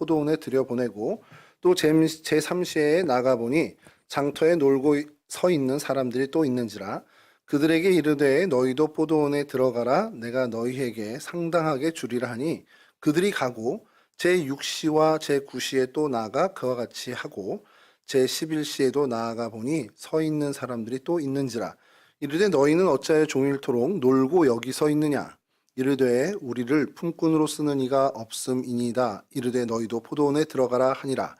포도원에 들여보내고 또 제3시에 나가보니 장터에 놀고 서 있는 사람들이 또 있는지라 그들에게 이르되 너희도 포도원에 들어가라 내가 너희에게 상당하게 주리라 하니 그들이 가고 제6시와 제9시에 또 나아가 그와 같이 하고 제11시에도 나아가 보니 서 있는 사람들이 또 있는지라 이르되 너희는 어찌하여 종일토록 놀고 여기 서 있느냐 이르되 우리를 품꾼으로 쓰는 이가 없음이니이다 이르되 너희도 포도원에 들어가라 하니라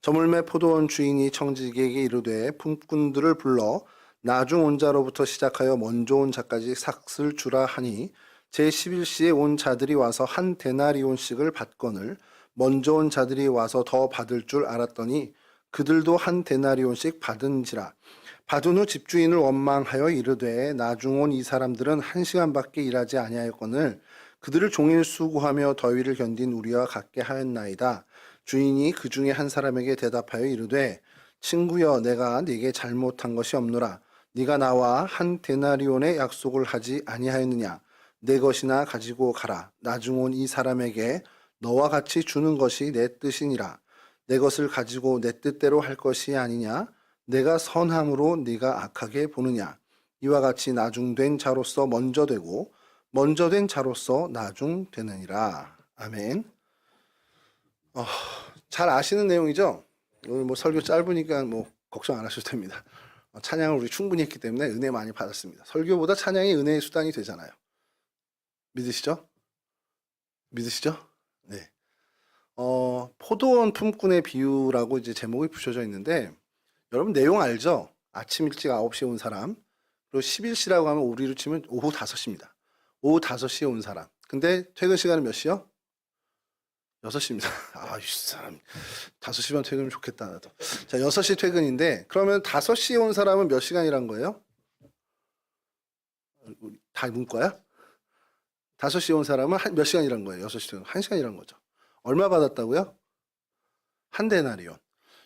저물매 포도원 주인이 청지기에게 이르되 품꾼들을 불러 나중 온 자로부터 시작하여 먼저 온 자까지 삭을 주라 하니 제11시에 온 자들이 와서 한 데나리온씩을 받거늘 먼저 온 자들이 와서 더 받을 줄 알았더니 그들도 한 데나리온씩 받은지라 받은 후 집주인을 원망하여 이르되 나중 온 이 사람들은 1시간밖에 일하지 아니하였거늘 그들을 종일 수고하며 더위를 견딘 우리와 같게 하였나이다. 주인이 그 중에 한 사람에게 대답하여 이르되 친구여 내가 네게 잘못한 것이 없노라. 네가 나와 한 데나리온의 약속을 하지 아니하였느냐. 내 것이나 가지고 가라. 나중 온 이 사람에게 너와 같이 주는 것이 내 뜻이니라. 내 것을 가지고 내 뜻대로 할 것이 아니냐. 내가 선함으로 네가 악하게 보느냐. 이와 같이 나중된 자로서 먼저 되고 먼저 된 자로서 나중 되느니라. 아멘. 잘 아시는 내용이죠? 오늘 뭐 설교 짧으니까 뭐 걱정 안 하셔도 됩니다. 찬양을 우리 충분히 했기 때문에 은혜 많이 받았습니다. 설교보다 찬양이 은혜의 수단이 되잖아요. 믿으시죠? 믿으시죠? 네. 포도원 품꾼의 비유라고 이제 제목이 붙여져 있는데 여러분 내용 알죠? 아침 일찍 9시에 온 사람 그리고 11시라고 하면 우리로 치면 오후 5시입니다. 오후 5시에 온 사람 근데 퇴근 시간은 몇 시요? 6시입니다. 아, 이 사람 5시면 퇴근이면 좋겠다 나도. 자, 6시 퇴근인데 그러면 5시에 온 사람은 몇 시간이란 거예요? 다 문과야? 5시에 온 사람은 몇 시간이란 거예요? 6시 퇴근 1시간이란 거죠. 얼마 받았다고요? 한 데나리온.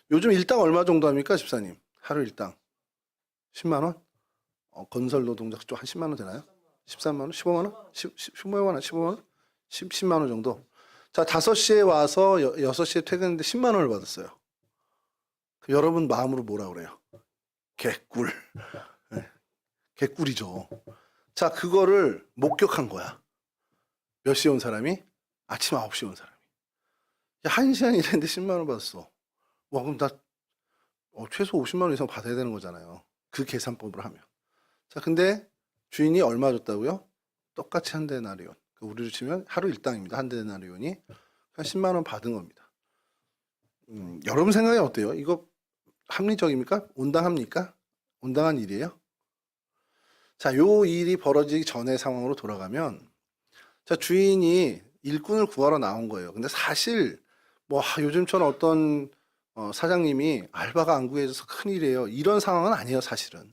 요즘 일당 얼마 정도 합니까, 집사님? 하루 일당 10만 원? 건설 노동자 쪽 한 10만 원 되나요? 13만 원? 15만 원? 15만 원? 15만 원? 10만 원 정도. 자, 5시에 와서 6시에 퇴근했는데 10만 원을 받았어요. 여러분 마음으로 뭐라 그래요? 개꿀. 네. 개꿀이죠. 자, 그거를 목격한 거야. 몇 시에 온 사람이? 아침 9시에 온 사람이. 야, 1시간 일했는데 10만 원 받았어. 와, 그럼 나 최소 50만 원 이상 받아야 되는 거잖아요. 그 계산법으로 하면. 자, 근데 주인이 얼마 줬다고요? 똑같이 한 데나리온. 우리로 치면 하루 일당입니다. 한 데나리온이 한 10만 원 받은 겁니다. 여러분 생각이 어때요? 이거 합리적입니까? 온당합니까? 온당한 일이에요? 자, 요 일이 벌어지기 전의 상황으로 돌아가면 자, 주인이 일꾼을 구하러 나온 거예요. 근데 사실 뭐 요즘처럼 어떤 사장님이 알바가 안 구해져서 큰일이에요. 이런 상황은 아니에요, 사실은.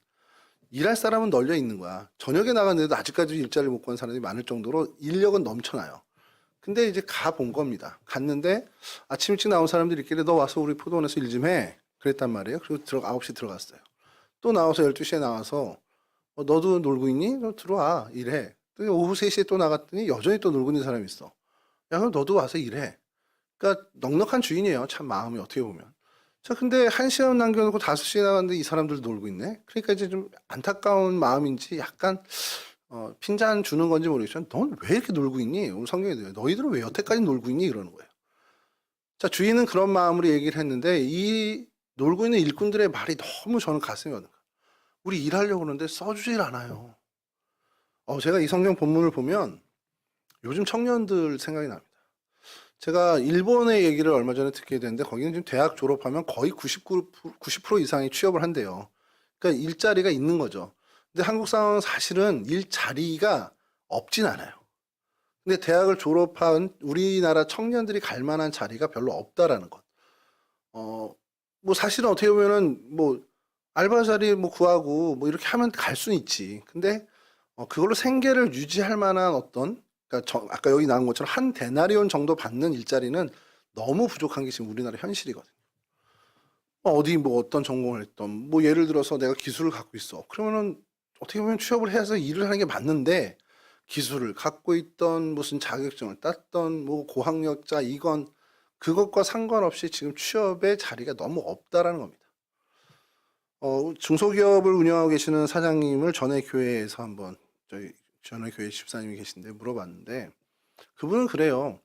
일할 사람은 널려 있는 거야. 저녁에 나갔는데도 아직까지 일자리를 못 구한 사람이 많을 정도로 인력은 넘쳐나요. 근데 이제 가본 겁니다. 갔는데 아침 일찍 나온 사람들이 있길래 너 와서 우리 포도원에서 일 좀 해. 그랬단 말이에요. 그리고 9시 들어갔어요. 또 나와서 12시에 나와서 너도 놀고 있니? 너 들어와 일해. 또 오후 3시에 또 나갔더니 여전히 또 놀고 있는 사람이 있어. 야, 그럼 너도 와서 일해. 그러니까 넉넉한 주인이에요. 참 마음이 어떻게 보면. 자, 근데 1시간 남겨놓고 5시에 나갔는데 이 사람들 놀고 있네? 그러니까 이제 좀 안타까운 마음인지 약간, 핀잔 주는 건지 모르겠지만, 넌 왜 이렇게 놀고 있니? 오늘 성경에 대해 너희들은 왜 여태까지 놀고 있니? 이러는 거예요. 자, 주인은 그런 마음으로 얘기를 했는데, 이 놀고 있는 일꾼들의 말이 너무 저는 가슴이 와닿아요. 우리 일하려고 그러는데 써주질 않아요. 제가 이 성경 본문을 보면 요즘 청년들 생각이 납니다. 제가 일본의 얘기를 얼마 전에 듣게 됐는데 거기는 지금 대학 졸업하면 거의 90% 이상이 취업을 한대요. 그러니까 일자리가 있는 거죠. 근데 한국 상황은 사실은 일자리가 없진 않아요. 근데 대학을 졸업한 우리나라 청년들이 갈 만한 자리가 별로 없다라는 것. 뭐 사실은 어떻게 보면은 뭐 알바 자리 뭐 구하고 뭐 이렇게 하면 갈 수는 있지. 근데 그걸로 생계를 유지할 만한 어떤 그러니까 아까 여기 나온 것처럼 한 데나리온 정도 받는 일자리는 너무 부족한 게 지금 우리나라 현실이거든요. 어디 뭐 어떤 전공을 했던 뭐 예를 들어서 내가 기술을 갖고 있어. 그러면은 어떻게 보면 취업을 해서 일을 하는 게 맞는데 기술을 갖고 있던 무슨 자격증을 땄던 뭐 고학력자 이건 그것과 상관없이 지금 취업의 자리가 너무 없다라는 겁니다. 중소기업을 운영하고 계시는 사장님을 전에 교회에서 한번 저희 전에 교회 집사님이 계신데 물어봤는데 그분은 그래요.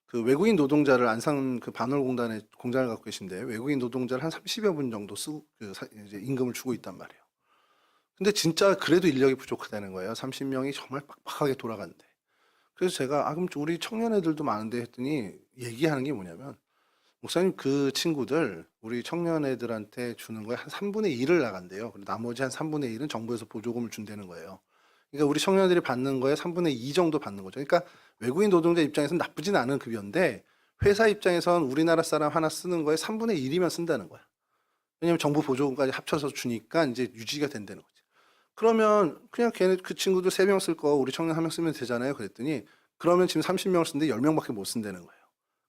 그 외국인 노동자를 안산 그 반월공단에 공장을 갖고 계신데 외국인 노동자를 한 30여 분 정도 쓰고 이제 임금을 주고 있단 말이에요. 근데 진짜 그래도 인력이 부족하다는 거예요. 30명이 정말 빡빡하게 돌아가는데. 그래서 제가 그럼 우리 청년 애들도 많은데 했더니 얘기하는 게 뭐냐면 목사님 그 친구들 우리 청년 애들한테 주는 거에 한 3분의 1을 나간대요. 그리고 나머지 한 3분의 1은 정부에서 보조금을 준다는 거예요. 그러니까 우리 청년들이 받는 거에 3분의 2 정도 받는 거죠. 그러니까 외국인 노동자 입장에서는 나쁘진 않은 급여인데 회사 입장에선 우리나라 사람 하나 쓰는 거에 3분의 1이면 쓴다는 거야. 왜냐면 정부 보조금까지 합쳐서 주니까 이제 유지가 된다는 거지. 그러면 그냥 걔네 그 친구들 3명 쓸 거 우리 청년 1명 쓰면 되잖아요. 그랬더니 그러면 지금 30명을 쓰는데 10명밖에 못 쓴다는 거예요.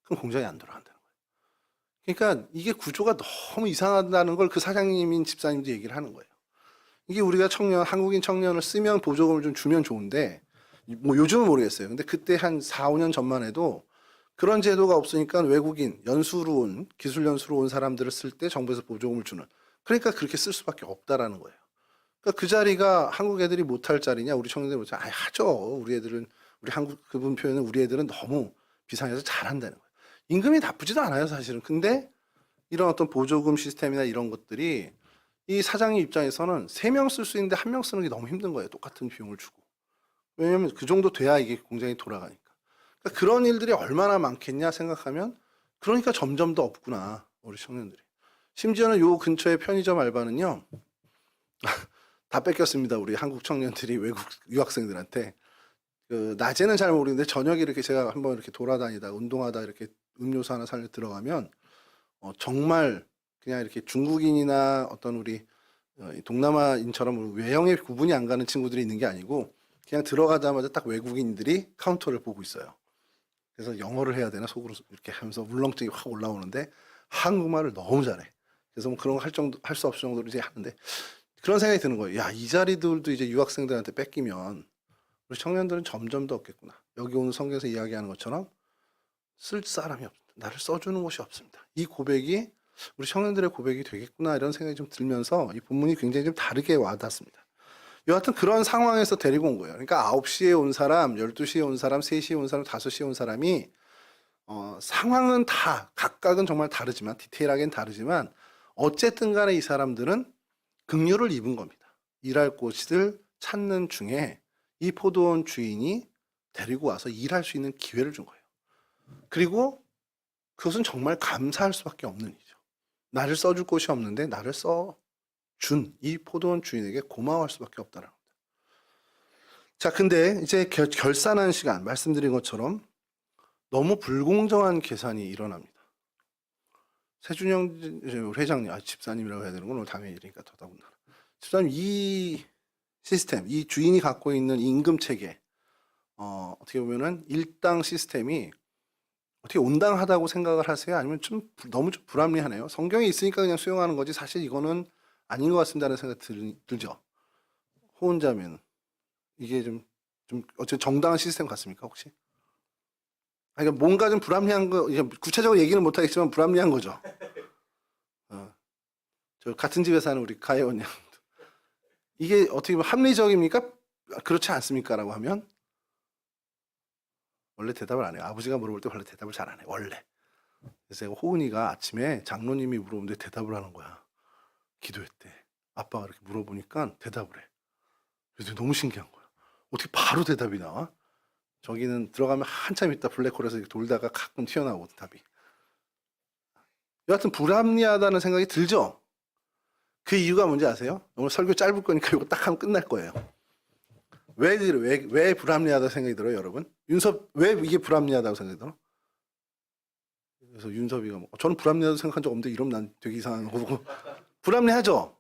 그럼 공장이 안 돌아간다는 거예요. 그러니까 이게 구조가 너무 이상하다는 걸 그 사장님인 집사님도 얘기를 하는 거예요. 이게 우리가 청년, 한국인 청년을 쓰면 보조금을 좀 주면 좋은데, 뭐 요즘은 모르겠어요. 근데 그때 한 4, 5년 전만 해도 그런 제도가 없으니까 외국인, 연수로 온, 기술 연수로 온 사람들을 쓸 때 정부에서 보조금을 주는. 그러니까 그렇게 쓸 수밖에 없다라는 거예요. 그러니까 그 자리가 한국 애들이 못할 자리냐, 우리 청년들이 못할 자리, 하죠. 우리 애들은, 우리 한국, 그분 표현은 우리 애들은 너무 비상해서 잘한다는 거예요. 임금이 나쁘지도 않아요, 사실은. 근데 이런 어떤 보조금 시스템이나 이런 것들이 이 사장님 입장에서는 3명 쓸 수 있는데 1명 쓰는 게 너무 힘든 거예요. 똑같은 비용을 주고. 왜냐면 그 정도 돼야 이게 공장이 돌아가니까. 그러니까 그런 일들이 얼마나 많겠냐 생각하면 그러니까 점점 더 없구나. 우리 청년들이. 심지어는 요 근처에 편의점 알바는요. 다 뺏겼습니다. 우리 한국 청년들이 외국 유학생들한테. 그 낮에는 잘 모르는데 저녁에 이렇게 제가 한번 이렇게 돌아다니다 운동하다 이렇게 음료수 하나 사려 들어가면 정말 그냥 이렇게 중국인이나 어떤 우리 동남아인처럼 외형의 구분이 안 가는 친구들이 있는 게 아니고 그냥 들어가자마자 딱 외국인들이 카운터를 보고 있어요. 그래서 영어를 해야 되나 속으로 이렇게 하면서 울렁증이 확 올라오는데 한국말을 너무 잘해. 그래서 뭐 그런 거 할 수 없을 정도로 이제 하는데 그런 생각이 드는 거예요. 야, 이 자리들도 이제 유학생들한테 뺏기면 우리 청년들은 점점 더 없겠구나. 여기 오늘 성경에서 이야기하는 것처럼 쓸 사람이 없다. 나를 써주는 곳이 없습니다. 이 고백이 우리 청년들의 고백이 되겠구나 이런 생각이 좀 들면서 이 본문이 굉장히 좀 다르게 와닿습니다. 여하튼 그런 상황에서 데리고 온 거예요. 그러니까 9시에 온 사람, 12시에 온 사람, 3시에 온 사람, 5시에 온 사람이 상황은 다 각각은 정말 다르지만 디테일하게는 다르지만 어쨌든 간에 이 사람들은 긍휼을 입은 겁니다. 일할 곳을 찾는 중에 이 포도원 주인이 데리고 와서 일할 수 있는 기회를 준 거예요. 그리고 그것은 정말 감사할 수밖에 없는 일이죠. 나를 써줄 곳이 없는데 나를 써준 이 포도원 주인에게 고마워할 수밖에 없다는 겁니다. 자, 근데 이제 결산한 시간, 말씀드린 것처럼 너무 불공정한 계산이 일어납니다. 세준영 회장님, 집사님이라고 해야 되는구나. 오늘 다음에 일이니까 더더군다나. 집사님, 이 시스템, 이 주인이 갖고 있는 임금 체계, 어떻게 보면은 일당 시스템이 어떻게 온당하다고 생각을 하세요? 아니면 너무 좀 불합리하네요. 성경에 있으니까 그냥 수용하는 거지 사실 이거는 아닌 것 같습니다라는 생각이 들죠. 호언자면 이게 좀 어쨌든 정당한 시스템 같습니까 혹시? 그러니까 뭔가 좀 불합리한 거 이제 구체적으로 얘기는 못하겠지만 불합리한 거죠. 저 같은 집에 사는 우리 가혜원 양 이게 어떻게 보면 합리적입니까? 그렇지 않습니까?라고 하면 원래 대답을 안 해요. 아버지가 물어볼 때 원래 대답을 잘 안 해. 원래. 그래서 호은이가 아침에 장로님이 물어보는데 대답을 하는 거야. 기도회 때. 아빠가 이렇게 물어보니까 대답을 해. 그래서 너무 신기한 거야. 어떻게 바로 대답이 나와? 저기는 들어가면 한참 있다 블랙홀에서 돌다가 가끔 튀어나오거든 답이. 여하튼 불합리하다는 생각이 들죠? 그 이유가 뭔지 아세요? 오늘 설교 짧을 거니까 이거 딱 하면 끝날 거예요. 왜 불합리하다고 생각이 들어요, 여러분? 왜 이게 불합리하다고 생각이 들어? 그래서 윤섭이가 저는 불합리하다고 생각한 적 없는데 이러면 난 되게 이상한 거 보고 불합리하죠?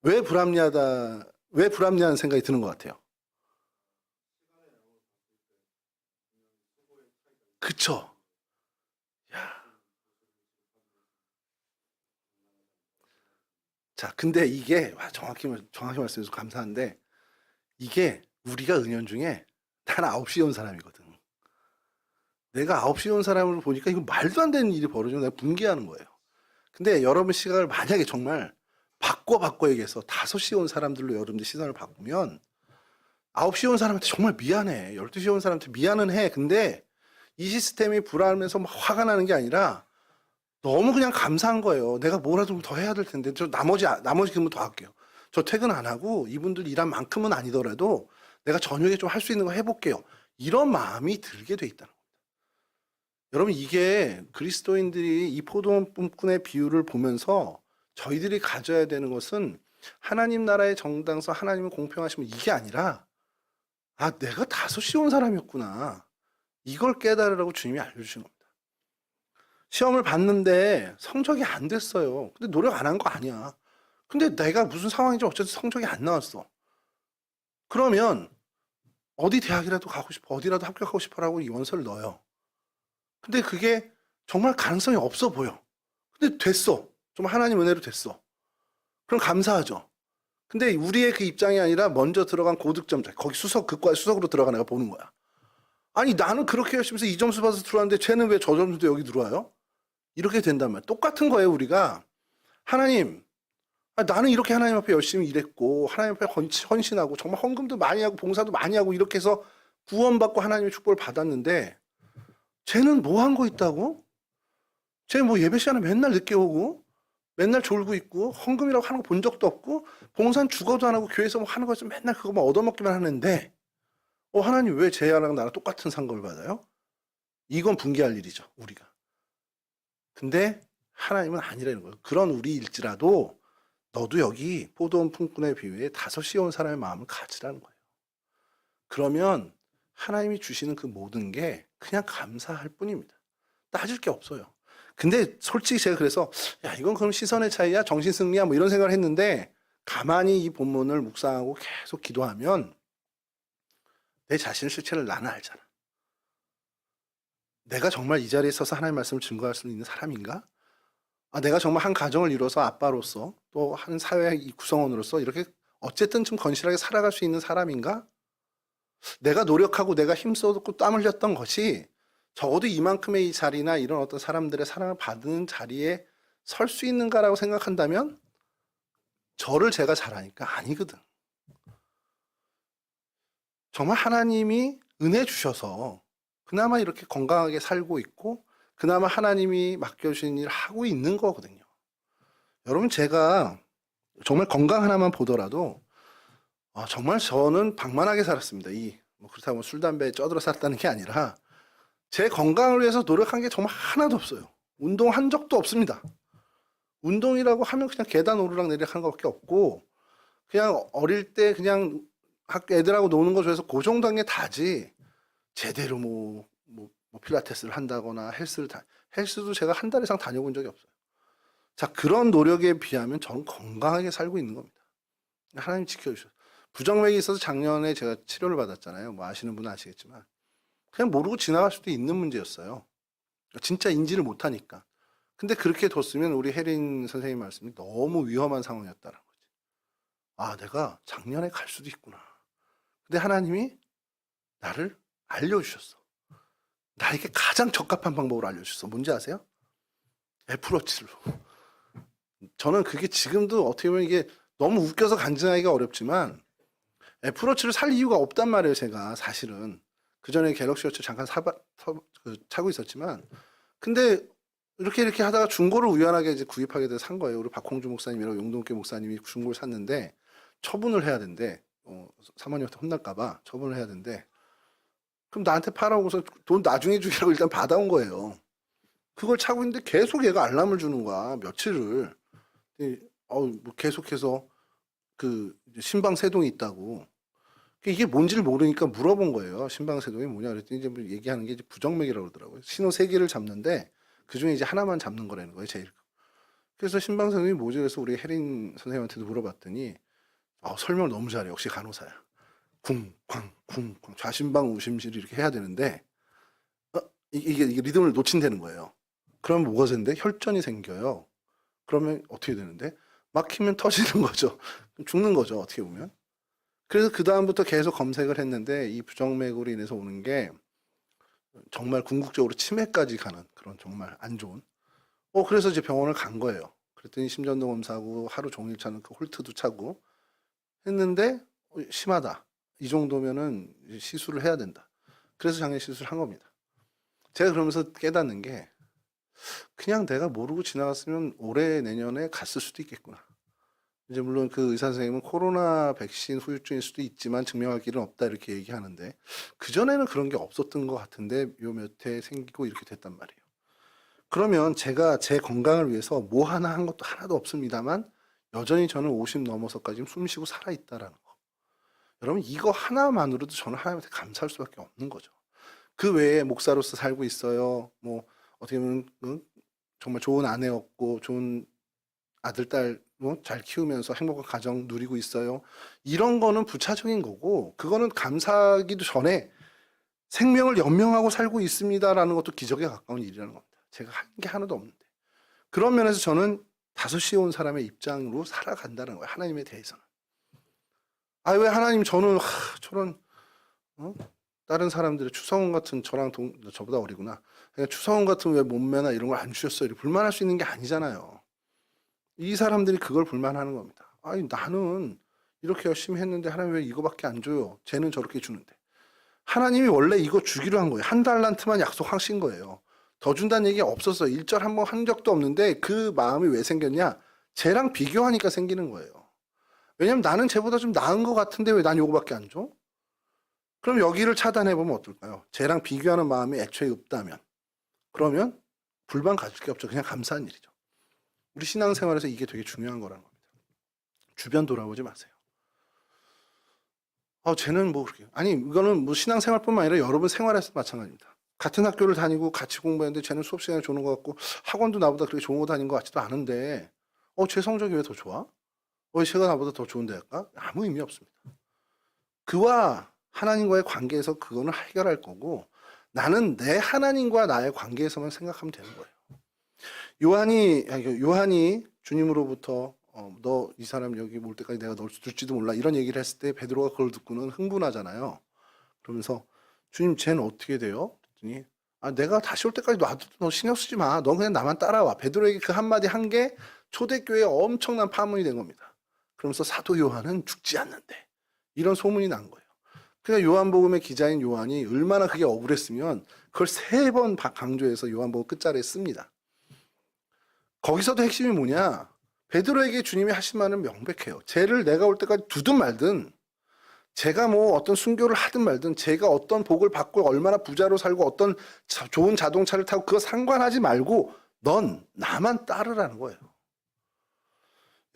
왜 불합리한 생각이 드는 것 같아요? 그쵸? 야. 자, 근데 이게 정확히 말씀해서 감사한데 이게 우리가 은연중에 난 9시에 온 사람이거든. 내가 9시에 온 사람을 보니까 이거 말도 안 되는 일이 벌어지면 내가 분개하는 거예요. 근데 여러분 시각을 만약에 정말 바꿔 얘기해서 5시에 온 사람들로 여러분들 시선을 바꾸면 9시에 온 사람한테 정말 미안해. 12시에 온 사람한테 미안은 해. 근데 이 시스템이 불안하면서 막 화가 나는 게 아니라 너무 그냥 감사한 거예요. 내가 뭐라도 좀 더 해야 될 텐데. 저 나머지 근무 더 할게요. 저 퇴근 안 하고 이분들 일한 만큼은 아니더라도 내가 저녁에 좀 할 수 있는 거 해볼게요. 이런 마음이 들게 돼 있다는 겁니다. 여러분 이게 그리스도인들이 이 포도원꾼의 비유를 보면서 저희들이 가져야 되는 것은 하나님 나라의 정당성, 하나님의 공평하심은 이게 아니라 아 내가 5시에 온 사람이었구나. 이걸 깨달으라고 주님이 알려주신 겁니다. 시험을 봤는데 성적이 안 됐어요. 근데 노력 안 한 거 아니야. 근데 내가 무슨 상황인지 어쨌든 성적이 안 나왔어. 그러면 어디 대학이라도 가고 싶어, 어디라도 합격하고 싶어라고 이 원서를 넣어요. 근데 그게 정말 가능성이 없어 보여. 근데 됐어. 좀 하나님 은혜로 됐어. 그럼 감사하죠. 근데 우리의 그 입장이 아니라 먼저 들어간 고득점자, 거기 그과 수석으로 들어간 애가 보는 거야. 아니 나는 그렇게 열심히 해서 이 점수 받아서 들어왔는데 쟤는 왜 저 점수도 여기 들어와요? 이렇게 된단 말이야. 똑같은 거예요. 우리가 하나님, 나는 이렇게 하나님 앞에 열심히 일했고 하나님 앞에 헌신하고 정말 헌금도 많이 하고 봉사도 많이 하고 이렇게 해서 구원받고 하나님의 축복을 받았는데 쟤는 뭐 한 거 있다고? 쟤 뭐 예배 시간에 맨날 늦게 오고 맨날 졸고 있고 헌금이라고 하는 거 본 적도 없고 봉사는 죽어도 안 하고 교회에서 뭐 하는 거 있으면 맨날 그거만 얻어먹기만 하는데 하나님 왜 쟤랑 나랑 똑같은 상급을 받아요? 이건 분개할 일이죠. 우리가. 근데 하나님은 아니라는 거예요. 그런 우리일지라도 너도 여기 포도원 품꾼의 비유에 5시에 온 사람의 마음을 가지라는 거예요. 그러면 하나님이 주시는 그 모든 게 그냥 감사할 뿐입니다. 따질 게 없어요. 근데 솔직히 제가 그래서 야 이건 그럼 시선의 차이야? 정신승리야? 뭐 이런 생각을 했는데 가만히 이 본문을 묵상하고 계속 기도하면 내 자신의 실체를 나는 알잖아. 내가 정말 이 자리에 서서 하나님의 말씀을 증거할 수 있는 사람인가? 내가 정말 한 가정을 이뤄서 아빠로서 또 한 사회의 구성원으로서 이렇게 어쨌든 좀 건실하게 살아갈 수 있는 사람인가? 내가 노력하고 내가 힘써고 땀 흘렸던 것이 적어도 이만큼의 이 자리나 이런 어떤 사람들의 사랑을 받는 자리에 설 수 있는가라고 생각한다면 저를 제가 잘 아니까 아니거든. 정말 하나님이 은혜 주셔서 그나마 이렇게 건강하게 살고 있고 그나마 하나님이 맡겨주신 일을 하고 있는 거거든요. 여러분 제가 정말 건강 하나만 보더라도 정말 저는 방만하게 살았습니다. 그렇다고 술, 담배에 쪄들어 살았다는 게 아니라 제 건강을 위해서 노력한 게 정말 하나도 없어요. 운동한 적도 없습니다. 운동이라고 하면 그냥 계단 오르락 내리락 하는 것밖에 없고 그냥 어릴 때 그냥 학교 애들하고 노는 거 좋아해서 그 정도 한 게 다지 제대로 뭐 필라테스를 한다거나 헬스도 제가 한 달 이상 다녀본 적이 없어요. 자, 그런 노력에 비하면 저는 건강하게 살고 있는 겁니다. 하나님 지켜주셔서. 부정맥이 있어서 작년에 제가 치료를 받았잖아요. 뭐 아시는 분은 아시겠지만 그냥 모르고 지나갈 수도 있는 문제였어요. 진짜 인지를 못하니까. 근데 그렇게 뒀으면 우리 혜린 선생님 말씀이 너무 위험한 상황이었다는 거지. 내가 작년에 갈 수도 있구나. 근데 하나님이 나를 알려주셨어. 나에게 가장 적합한 방법으로 알려주셨어. 뭔지 아세요? 애플워치로. 저는 그게 지금도 어떻게 보면 이게 너무 웃겨서 간증하기가 어렵지만 애플워치를 살 이유가 없단 말이에요. 제가 사실은 그전에 갤럭시워치 잠깐 차고 있었지만 근데 이렇게 하다가 중고를 우연하게 이제 구입하게 돼서 산 거예요. 우리 박홍주 목사님이랑 용동계 목사님이 중고를 샀는데 처분을 해야 된대. 사모님한테 혼날까봐 처분을 해야 된대. 그럼 나한테 팔아오고서 돈 나중에 주기라고 일단 받아온 거예요. 그걸 차고 있는데 계속 얘가 알람을 주는 거야. 며칠을. 뭐 계속해서 그 심방세동이 있다고. 이게 뭔지를 모르니까 물어본 거예요. 심방세동이 뭐냐 그랬더니 이제 뭐 얘기하는 게 이제 부정맥이라고 그러더라고요. 신호 3개를 잡는데 그중에 이제 하나만 잡는 거라는 거예요. 제일. 그래서 심방세동이 뭐지? 그래서 우리 혜린 선생님한테도 물어봤더니 설명을 너무 잘해. 역시 간호사야. 쿵쾅 쿵쾅 좌심방 우심실 이렇게 해야 되는데 이게 리듬을 놓친다는 거예요. 그러면 뭐가 되는데 혈전이 생겨요. 그러면 어떻게 되는데 막히면 터지는 거죠. 죽는 거죠. 어떻게 보면. 그래서 그 다음부터 계속 검색을 했는데 이 부정맥으로 인해서 오는 게 정말 궁극적으로 치매까지 가는 그런 정말 안 좋은. 그래서 이제 병원을 간 거예요. 그랬더니 심전도 검사하고 하루 종일 차는 그 홀트도 차고 했는데 심하다. 이 정도면은 시술을 해야 된다. 그래서 장애 시술을 한 겁니다. 제가 그러면서 깨닫는 게 그냥 내가 모르고 지나갔으면 올해 내년에 갔을 수도 있겠구나. 이제 물론 그 의사 선생님은 코로나 백신 후유증일 수도 있지만 증명할 길은 없다 이렇게 얘기하는데 그전에는 그런 게 없었던 것 같은데 요 몇 해 생기고 이렇게 됐단 말이에요. 그러면 제가 제 건강을 위해서 뭐 하나 한 것도 하나도 없습니다만 여전히 저는 50 넘어서까지 숨 쉬고 살아있다라는 거. 여러분 이거 하나만으로도 저는 하나님한테 감사할 수밖에 없는 거죠. 그 외에 목사로서 살고 있어요. 뭐 어떻게 보면 정말 좋은 아내였고 좋은 아들 딸 잘 키우면서 행복한 가정 누리고 있어요. 이런 거는 부차적인 거고 그거는 감사하기도 전에 생명을 연명하고 살고 있습니다라는 것도 기적에 가까운 일이라는 겁니다. 제가 한 게 하나도 없는데. 그런 면에서 저는 5시에 온 사람의 입장으로 살아간다는 거예요. 하나님에 대해서는. 왜 하나님 저는 저런 다른 사람들의 추성훈 같은 저보다 어리구나. 그냥 추성훈 같은 왜 몸매나 이런 걸 안 주셨어요. 이렇게 불만할 수 있는 게 아니잖아요. 이 사람들이 그걸 불만하는 겁니다. 나는 이렇게 열심히 했는데 하나님 왜 이거밖에 안 줘요? 쟤는 저렇게 주는데. 하나님이 원래 이거 주기로 한 거예요. 한 달란트만 약속하신 거예요. 더 준다는 얘기 없었어요. 1절 한 번 한 적도 없는데 그 마음이 왜 생겼냐? 쟤랑 비교하니까 생기는 거예요. 왜냐면 나는 쟤보다 좀 나은 것 같은데 왜 난 요거밖에 안 줘? 그럼 여기를 차단해보면 어떨까요? 쟤랑 비교하는 마음이 애초에 없다면 그러면 불만 가질 게 없죠. 그냥 감사한 일이죠. 우리 신앙생활에서 이게 되게 중요한 거라는 겁니다. 주변 돌아보지 마세요. 쟤는 뭐 그렇게 이거는 뭐 신앙생활뿐만 아니라 여러분 생활에서 마찬가지입니다. 같은 학교를 다니고 같이 공부했는데 쟤는 수업 시간에 좋은 것 같고 학원도 나보다 그렇게 좋은 거 다닌 것 같지도 않은데 쟤 성적이 왜 더 좋아? 쟤가 나보다 더 좋은데 할까? 아무 의미 없습니다. 그와 하나님과의 관계에서 그거는 해결할 거고 나는 내 하나님과 나의 관계에서만 생각하면 되는 거예요. 요한이 주님으로부터 너 이 사람 여기 올 때까지 내가 널 둘지도 몰라 이런 얘기를 했을 때 베드로가 그걸 듣고는 흥분하잖아요. 그러면서 주님 쟤는 어떻게 돼요? 그랬더니 내가 다시 올 때까지 놔둬도 너 신경 쓰지 마. 너 그냥 나만 따라와. 베드로에게 그 한마디 한 게 초대교회에 엄청난 파문이 된 겁니다. 그러면서 사도 요한은 죽지 않는데 이런 소문이 난 거예요. 그러니까 요한복음의 기자인 요한이 얼마나 그게 억울했으면 그걸 3번 강조해서 요한복음 끝자리에 씁니다. 거기서도 핵심이 뭐냐? 베드로에게 주님이 하신 말은 명백해요. 쟤를 내가 올 때까지 두든 말든 제가 뭐 어떤 순교를 하든 말든 제가 어떤 복을 받고 얼마나 부자로 살고 어떤 좋은 자동차를 타고 그거 상관하지 말고 넌 나만 따르라는 거예요.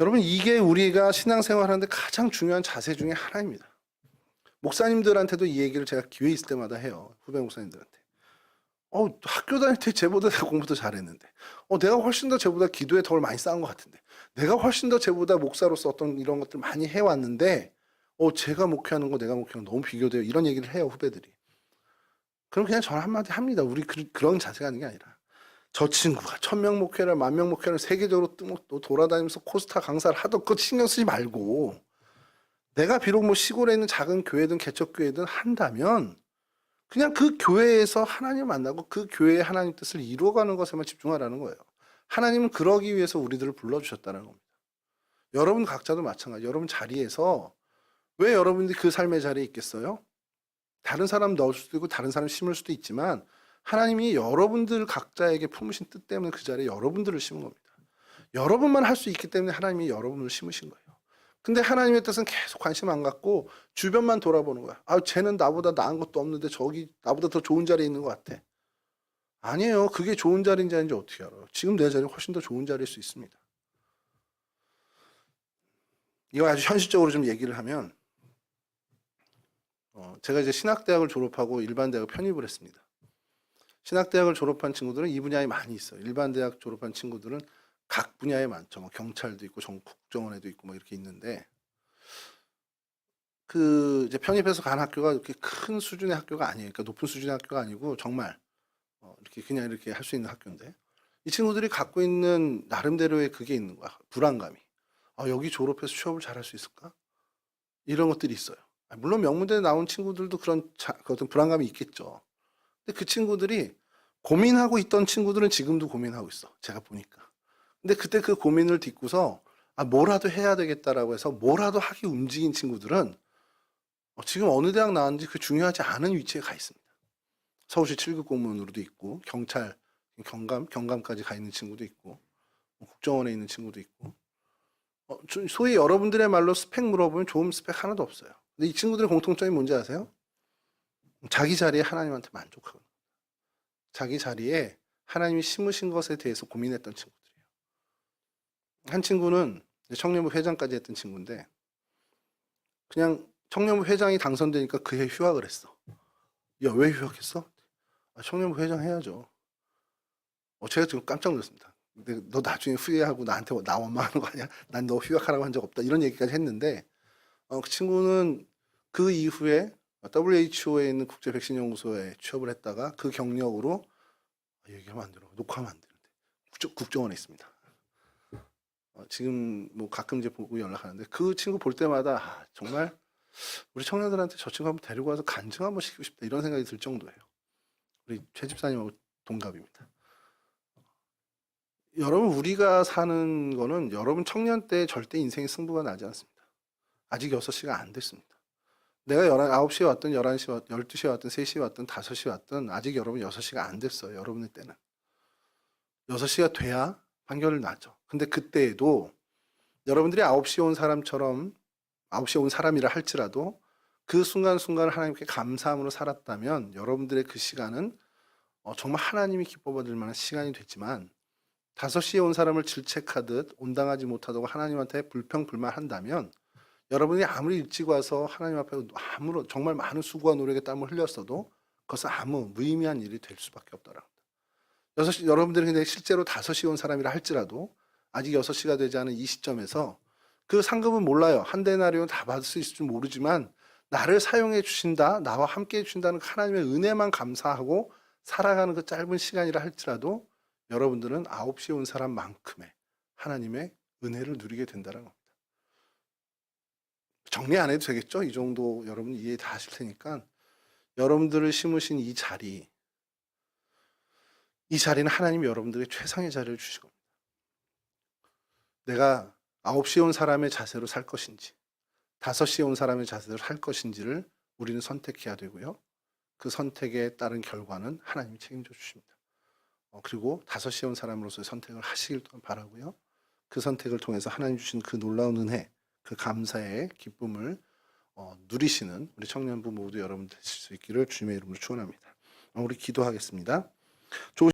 여러분 이게 우리가 신앙생활하는데 가장 중요한 자세 중에 하나입니다. 목사님들한테도 이 얘기를 제가 기회 있을 때마다 해요. 후배 목사님들한테. 학교 다닐 때 쟤보다 내가 공부도 잘했는데 내가 훨씬 더 쟤보다 기도에 덜 많이 쌓은 것 같은데 내가 훨씬 더 쟤보다 목사로서 어떤 이런 것들 많이 해왔는데 제가 목회하는 거 내가 목회하는 거 너무 비교돼요. 이런 얘기를 해요. 후배들이. 그럼 그냥 전 한마디 합니다. 우리 그런 자세가 아닌 게 아니라 저 친구가 1000명 목회를 10,000명 목회를 세계적으로 또 돌아다니면서 코스타 강사를 하던 그거 신경 쓰지 말고 내가 비록 뭐 시골에 있는 작은 교회든 개척교회든 한다면 그냥 그 교회에서 하나님 만나고 그 교회의 하나님 뜻을 이루어가는 것에만 집중하라는 거예요. 하나님은 그러기 위해서 우리들을 불러주셨다는 겁니다. 여러분 각자도 마찬가지. 여러분 자리에서 왜 여러분들이 그 삶의 자리에 있겠어요? 다른 사람 넣을 수도 있고 다른 사람 심을 수도 있지만 하나님이 여러분들 각자에게 품으신 뜻 때문에 그 자리에 여러분들을 심은 겁니다. 여러분만 할 수 있기 때문에 하나님이 여러분을 심으신 거예요. 근데 하나님의 뜻은 계속 관심 안 갖고 주변만 돌아보는 거야. 쟤는 나보다 나은 것도 없는데 저기 나보다 더 좋은 자리에 있는 것 같아. 아니에요. 그게 좋은 자리인지 아닌지 어떻게 알아요? 지금 내 자리는 훨씬 더 좋은 자리일 수 있습니다. 이거 아주 현실적으로 좀 얘기를 하면 제가 이제 신학대학을 졸업하고 일반대학을 편입을 했습니다. 신학대학을 졸업한 친구들은 이 분야에 많이 있어요. 일반대학 졸업한 친구들은 각 분야에 많죠. 뭐 경찰도 있고 국정원에도 있고 뭐 이렇게 있는데 그 이제 편입해서 간 학교가 이렇게 큰 수준의 학교가 아니에요. 그러니까 높은 수준의 학교가 아니고 정말 이렇게 그냥 이렇게 할 수 있는 학교인데 이 친구들이 갖고 있는 나름대로의 그게 있는 거야. 불안감이. 여기 졸업해서 취업을 잘할 수 있을까? 이런 것들이 있어요. 물론 명문대에 나온 친구들도 그런 어떤 불안감이 있겠죠. 근데 그 친구들이 고민하고 있던 친구들은 지금도 고민하고 있어. 제가 보니까. 근데 그때 그 고민을 딛고서 뭐라도 해야 되겠다라고 해서 뭐라도 하기 움직인 친구들은 지금 어느 대학 나왔는지 그 중요하지 않은 위치에 가 있습니다. 서울시 7급 공무원으로도 있고 경찰, 경감까지 가 있는 친구도 있고 국정원에 있는 친구도 있고 소위 여러분들의 말로 스펙 물어보면 좋은 스펙 하나도 없어요. 근데 이 친구들의 공통점이 뭔지 아세요? 자기 자리에 하나님한테 만족하고 자기 자리에 하나님이 심으신 것에 대해서 고민했던 친구들이에요. 한 친구는 청년부 회장까지 했던 친구인데 그냥 청년부 회장이 당선되니까 그해 휴학을 했어. 야, 왜 휴학했어? 청년부 회장 해야죠. 제가 지금 깜짝 놀랐습니다. 근데 너 나중에 후회하고 나한테 나 원망하는 거 아니야? 난 너 휴학하라고 한 적 없다. 이런 얘기까지 했는데 그 친구는 그 이후에 WHO에 있는 국제 백신 연구소에 취업을 했다가 그 경력으로 얘기하면 안 되나? 녹화하면 안 되는데 국정원에 있습니다. 지금 뭐 가끔 이제 보고 연락하는데 그 친구 볼 때마다 정말 우리 청년들한테 저 친구 한번 데리고 와서 간증 한번 시키고 싶다 이런 생각이 들 정도예요. 우리 최 집사님하고 동갑입니다. 여러분 우리가 사는 거는 여러분 청년 때 절대 인생의 승부가 나지 않습니다. 아직 6시가 안 됐습니다. 내가 9시에 왔든 11시에 왔든 12시에 왔든 3시에 왔든 5시에 왔든 아직 여러분 6시가 안 됐어요. 여러분의 때는. 6시가 돼야 판결을 나죠. 근데 그때에도 여러분들이 9시에 온 사람처럼 9시에 온 사람이라 할지라도 그 순간순간을 하나님께 감사함으로 살았다면 여러분들의 그 시간은 정말 하나님이 기뻐받을 만한 시간이 됐지만 5시에 온 사람을 질책하듯 온당하지 못하다고 하나님한테 불평불만한다면 여러분이 아무리 일찍 와서 하나님 앞에 아무런 정말 많은 수고와 노력의 땀을 흘렸어도 그것은 아무 무의미한 일이 될 수밖에 없더라고요. 6시, 여러분들이 근데 실제로 5시에 온 사람이라 할지라도 아직 6시가 되지 않은 이 시점에서 그 상급은 몰라요. 한 데나리온 다 받을 수 있을 줄 모르지만 나를 사용해 주신다, 나와 함께 해 주신다는 하나님의 은혜만 감사하고 살아가는 그 짧은 시간이라 할지라도 여러분들은 9시에 온 사람만큼의 하나님의 은혜를 누리게 된다는 겁니다. 정리 안 해도 되겠죠? 이 정도 여러분 이해 다 하실 테니까 여러분들을 심으신 이 자리는 하나님이 여러분들에게 최상의 자리를 주실 겁니다. 내가 9시에 온 사람의 자세로 살 것인지 5시에 온 사람의 자세로 살 것인지를 우리는 선택해야 되고요. 그 선택에 따른 결과는 하나님이 책임져 주십니다. 그리고 5시에 온 사람으로서의 선택을 하시길 바라고요. 그 선택을 통해서 하나님 주신 그 놀라운 은혜, 그 감사의 기쁨을 누리시는 우리 청년부 모두 여러분 되실 수 있기를 주님의 이름으로 축원합니다. 우리 기도하겠습니다.